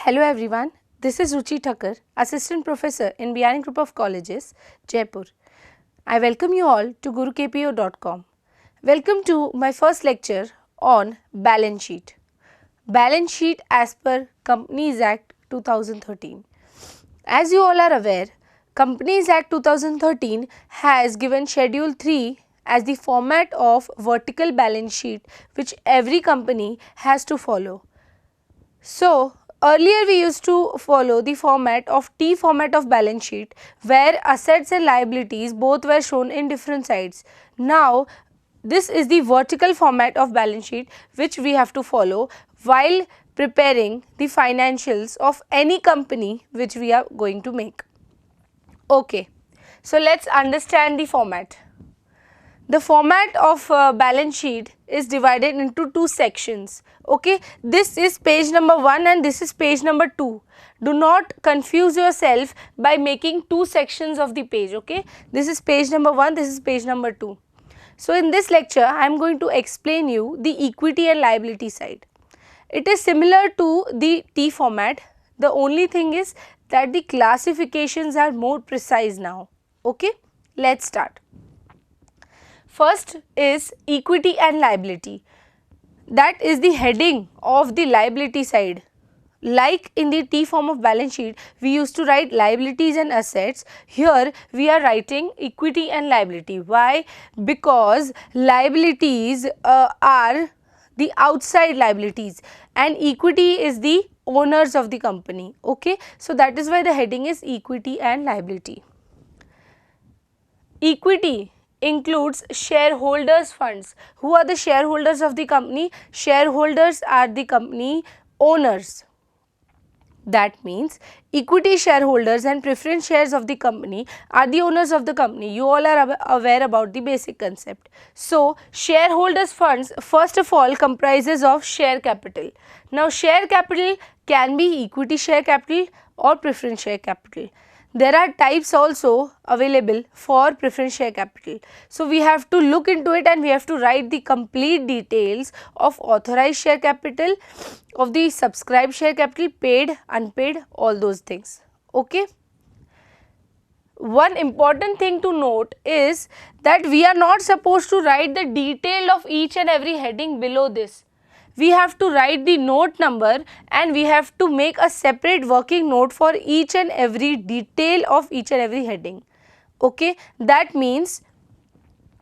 Hello everyone, this is Ruchi Thakkar, Assistant Professor in Biyani Group of Colleges, Jaipur. I welcome you all to gurukpo.com. Welcome to my first lecture on balance sheet. Balance sheet as per Companies Act 2013. As you all are aware, Companies Act 2013 has given Schedule 3 as the format of vertical balance sheet which every company has to follow. So, earlier we used to follow the format of T format of balance sheet where assets and liabilities both were shown in different sides. Now, this is the vertical format of balance sheet which we have to follow while preparing the financials of any company which we are going to make. Okay, so let's understand the format. The format of balance sheet is divided into two sections. Okay, this is page number 1 and this is page number 2. Do not confuse yourself by making two sections of the page. Okay, this is page number 1, this is page number 2. So in this lecture I am going to explain you the equity and liability side. It is similar to the T format. The only thing is that the classifications are more precise now. Okay, let's start. First is equity and liability. That is the heading of the liability side. Like in the T form of balance sheet, we used to write liabilities and assets. Here we are writing equity and liability. Why? Because liabilities are the outside liabilities and equity is the owners of the company. Okay, so that is why the heading is equity and liability. Equity includes shareholders funds. Who are the shareholders of the company? Shareholders are the company owners. That means equity shareholders and preference shares of the company are the owners of the company. You all are aware about the basic concept. So, shareholders funds first of all comprises of share capital. Now, share capital can be equity share capital or preference share capital. There are types also available for preference share capital. So, we have to look into it and we have to write the complete details of authorized share capital, of the subscribed share capital, paid, unpaid, all those things. Okay. One important thing to note is that we are not supposed to write the detail of each and every heading below this. We have to write the note number and we have to make a separate working note for each and every detail of each and every heading. Okay, that means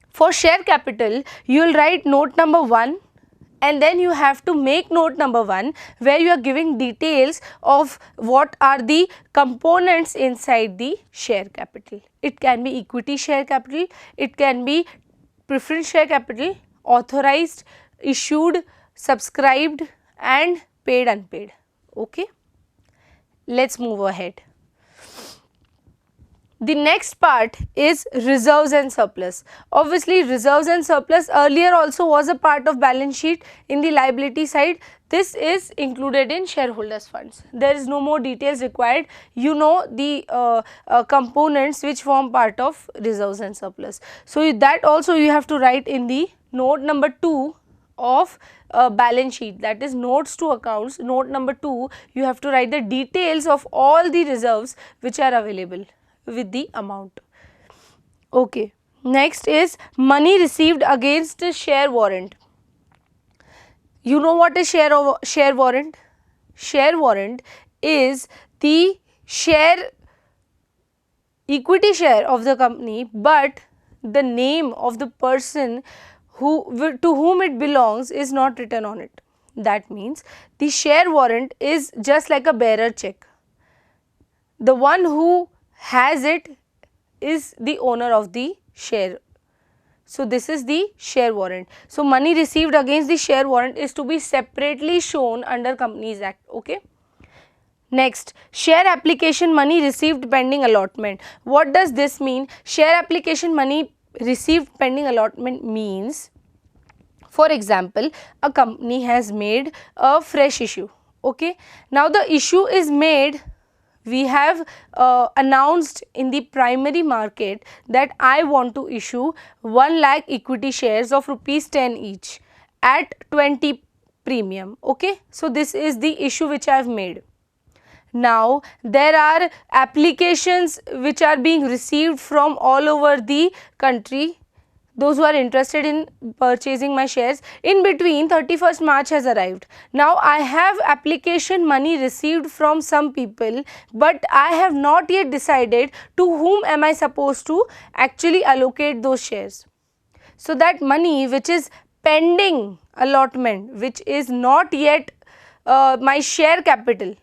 for share capital you will write note number 1 and then you have to make note number 1 where you are giving details of what are the components inside the share capital. It can be equity share capital, it can be preference share capital, authorized, issued, subscribed and paid, unpaid. Okay, let's move ahead. The next part is reserves and surplus. Obviously, reserves and surplus earlier also was a part of balance sheet in the liability side. This is included in shareholders funds. There is no more details required. You know the components which form part of reserves and surplus. So, that also you have to write in the note number 2 of balance sheet, that is notes to accounts. Note number 2 you have to write the details of all the reserves which are available with the amount. Okay. Next is money received against a share warrant. You know what is share warrant? Share warrant is the equity share of the company, but the name of the person to whom it belongs is not written on it. That means the share warrant is just like a bearer check. The one who has it is the owner of the share. So, this is the share warrant. So, money received against the share warrant is to be separately shown under Companies Act. Okay. Next, share application money received pending allotment. What does this mean? Share application money received pending allotment means, for example, a company has made a fresh issue. Okay. Now, the issue is made, we have announced in the primary market that I want to issue 1 lakh equity shares of rupees 10 each at 20 premium. Okay. So, this is the issue which I have made. Now there are applications which are being received from all over the country, those who are interested in purchasing my shares. In between 31st March has arrived. Now I have application money received from some people, but I have not yet decided to whom am I supposed to actually allocate those shares. So that money which is pending allotment, which is not yet my share capital,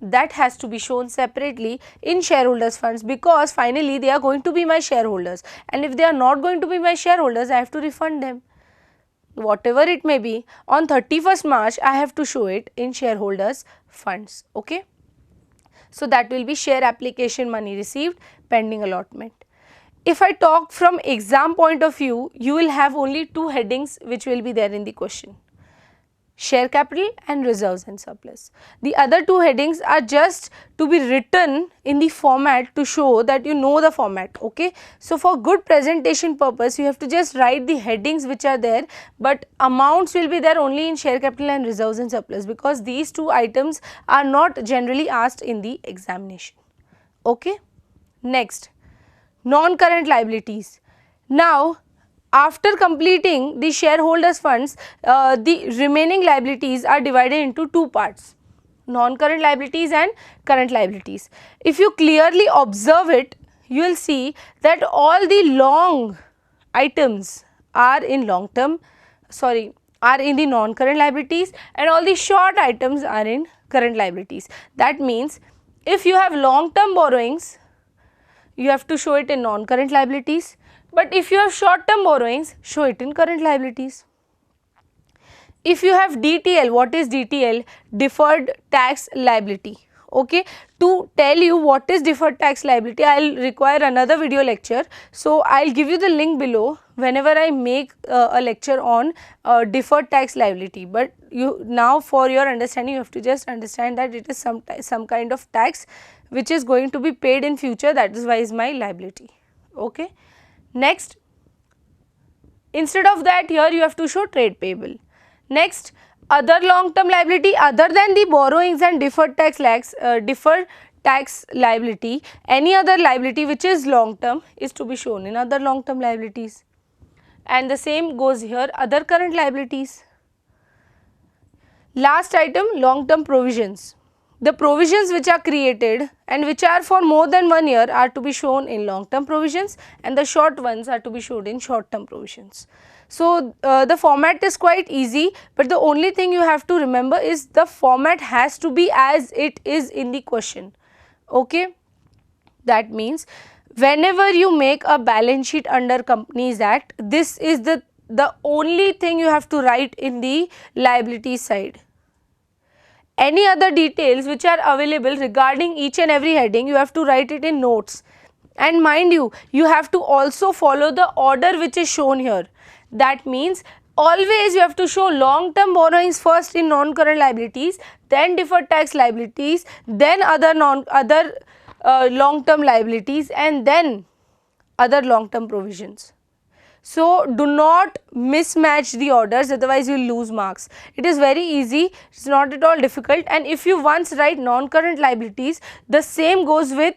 that has to be shown separately in shareholders funds, because finally they are going to be my shareholders, and if they are not going to be my shareholders, I have to refund them. Whatever it may be, on 31st March I have to show it in shareholders funds. Okay. So that will be share application money received pending allotment. If I talk from exam point of view, you will have only two headings which will be there in the question: share capital and reserves and surplus. The other two headings are just to be written in the format to show that you know the format. Okay. So for good presentation purpose, you have to just write the headings which are there, but amounts will be there only in share capital and reserves and surplus, because these two items are not generally asked in the examination. Okay. Next, non-current liabilities. Now after completing the shareholders funds, the remaining liabilities are divided into two parts: non-current liabilities and current liabilities. If you clearly observe it, you will see that all the long items are in are in the non-current liabilities, and all the short items are in current liabilities. That means if you have long-term borrowings, you have to show it in non-current liabilities, but if you have short-term borrowings, show it in current liabilities. If you have DTL, what is DTL? Deferred tax liability. Okay. To tell you what is deferred tax liability, I will require another video lecture. So I will give you the link below whenever I make a lecture on deferred tax liability. But you now, for your understanding, you have to just understand that it is some kind of tax which is going to be paid in future, that is why is my liability. Okay. Next, instead of that, here you have to show trade payable. Next, other long term liability other than the borrowings and deferred tax liability, any other liability which is long term is to be shown in other long term liabilities, and the same goes here, other current liabilities. Last item, long term provisions. The provisions which are created and which are for more than 1 year are to be shown in long term provisions, and the short ones are to be shown in short term provisions. So the format is quite easy, but the only thing you have to remember is the format has to be as it is in the question. Okay. That means whenever you make a balance sheet under Companies Act, this is the only thing you have to write in the liability side. Any other details which are available regarding each and every heading, you have to write it in notes. And mind you, you have to also follow the order which is shown here. That means always you have to show long term borrowings first in non-current liabilities, then deferred tax liabilities, then other long term liabilities, and then other long term provisions. So do not mismatch the orders, otherwise you will lose marks. It is very easy, it is not at all difficult, and if you once write non-current liabilities, the same goes with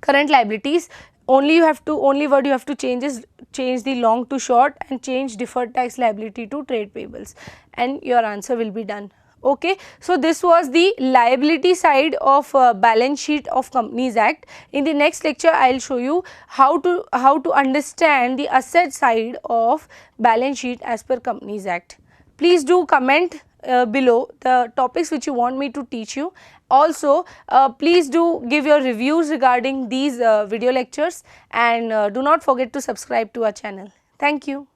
current liabilities. Only word you have to change is change the long to short and change deferred tax liability to trade payables, and your answer will be done. Okay. So this was the liability side of balance sheet of Companies Act. In the next lecture, I will show you how to understand the asset side of balance sheet as per Companies Act. Please do comment below the topics which you want me to teach you. Also, please do give your reviews regarding these video lectures, and do not forget to subscribe to our channel. Thank you.